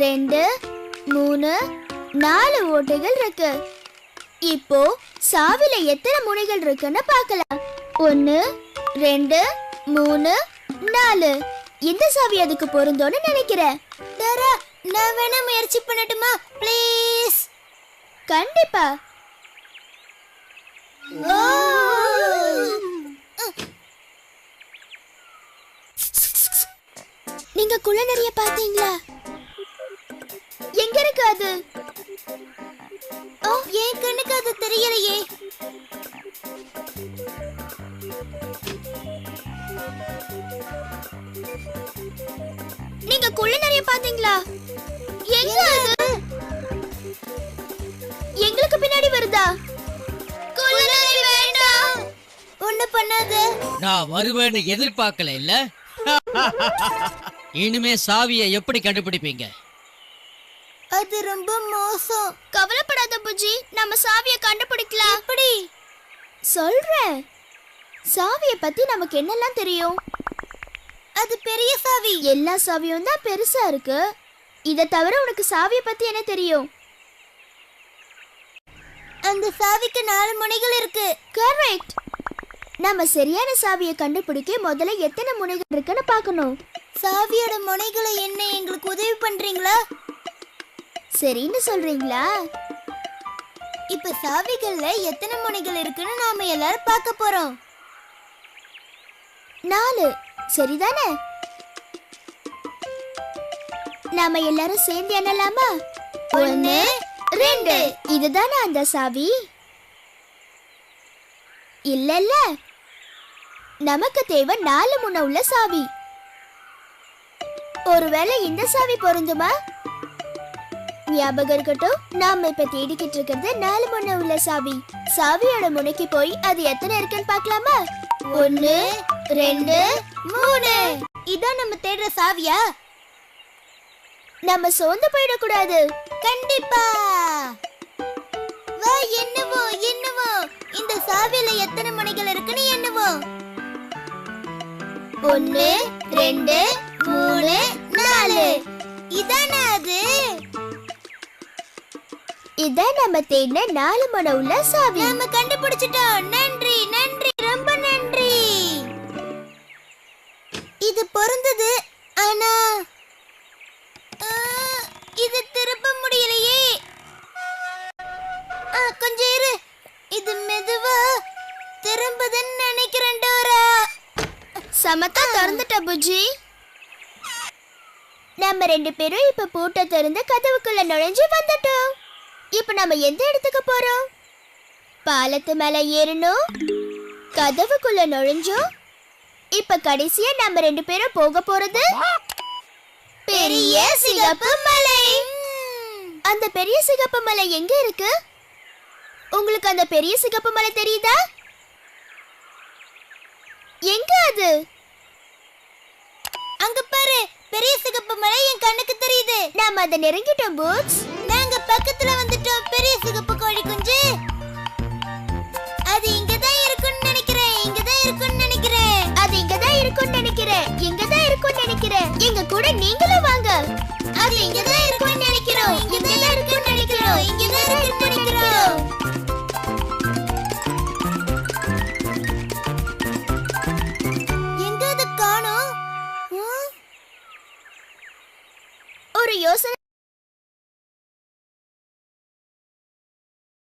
2 3 4 ஓட்டைகள் இருக்கு. இப்போ சாவில எத்தனை முனைகள் இருக்குன்னு பார்க்கலாம். 1 2 3 4. இந்த சாவி அதுக்கு பொருந்தோன்னு நினைக்கிறேன். தாரா, நான் வேணா முயற்சி பண்ணட்டுமா ப்ளீஸ்? கண்டிப்பா. நீங்க குள்ள நிறைய பாத்தீங்களா? எங்க இருக்கு அது? ஓ, என் கண்ணுக்கு அது தெரியலையே. நீங்க குள்ள நிறைய பாத்தீங்களா? எங்க அது? எங்களுக்கு பின்னாடி வருதா? குள்ள நிறைய வேண்டாம். ஒண்ணு பண்ணாத. நான் வருவேன்னு எதிர்பார்க்கல இல்ல. இனிமே சாவியை எப்படி கண்டுபிடிப்பீங்க? அது ரொம்ப மோசம். கவலைப்படாத புஜி, நம்ம சாவியை கண்டுபிடிக்கலாம். எப்படி? சொல்றேன். சாவியை பத்தி நமக்கு என்னெல்லாம் தெரியும்? அது பெரிய சாவி. எல்லா சாவியும் தான் பெருசா இருக்கு. இத தவிர உனக்கு சாவியை பத்தி என்ன தெரியும்? அந்த சாவிக்கு 4 முனைகள் இருக்கு. கரெக்ட். நம்ம சரியான சாவியை கண்டுபிடிக்க முதல்ல எத்தனை முனைகள் இருக்குன்னு பார்க்கணும். சாவியோட முனைகளை என்ன எங்களுக்கு உதவி பண்றீங்களா? சரின்னு சொல்றீங்களா? இப்ப சாவிகள்ல எத்தனை முனைகள் இருக்குன்னு நாம எல்லாரும் பார்க்க போறோம். 4. சரிதானே? நாம எல்லாரும் சேர்ந்து எண்ணலாமா? 1 2. இதுதானே அந்த சாவி? இல்ல, நமக்கு தேவை 4 முனை உள்ள சாவி. ஒருவேளை இந்த சாவி பொருந்துமா? ஞாபகம் இருக்கட்டும், நாம இப்ப தேடிக்கிட்டு இருக்கிறது 4 முனை உள்ள சாவி. சாவியோட முனைக்கு போய் அது எத்தனை இருக்குன்னு பார்க்கலாமா? 1 2 3. இதான் நம்ம தேடுற சாவியா? நம்ம சோர்ந்து போயிடக்கூடாது. கண்டிப்பா. வா, என்னவோ இந்த சாவியில எத்தனை முனைகள் இருக்குன்னு என்னவோ. 1 2 3 4. இதானே அது? இதான் நம்ம தேடின 4 முனை உள்ள சாவி. நாம கண்டுபிடிச்சிட்டோம். நன்றி நன்றி, ரொம்ப நன்றி. இது பொருந்தது. ஆனா இது திருப்ப முடியலையே. கொஞ்சம் இரு, இது மெதுவா திரும்புதுன்னு நினைக்கிறேன். டோரா, சமத்தா திறந்துட்ட புஜி. நம்ம 2 பேரும் இப்ப பூட்டை திறந்து கதவுக்குள்ள நுழைஞ்சு வந்துட்டோம். இப்ப நம்ம எந்த இடத்துக்கு போறோம்? பாலத்து மேல ஏறணும், கதவுக்குள்ள நுழைஞ்சோம். இப்ப கடைசியா நம்ம 2 பேரும் போக போறது பெரிய சிகப்பு மலை. அந்த பெரிய சிகப்பு மலை எங்க இருக்கு? உங்களுக்கு அந்த பெரிய சிகப்பு மலை தெரியுதா? எங்க அது? அங்க பாரு, பெரிய சிகப்பு மலை என் கண்ணுக்கு தெரியுது. நாம அதை நெருங்கிட்டோம் பூட்ஸ். நாங்க பக்கத்துல வந்துட்டோம் பெரிய சிகப்பு கோழி குஞ்சு. அது இங்கதான் இருக்குன்னு நினைக்கிறேன். அது இங்கதான் இருக்குன்னு நினைக்கிறேன். எங்க கூட நீங்களும் வாங்க. அது இங்கதான் இருக்குன்னு நினைக்கிறோம். எங்க அது காணோம்? ஒரு யோசனை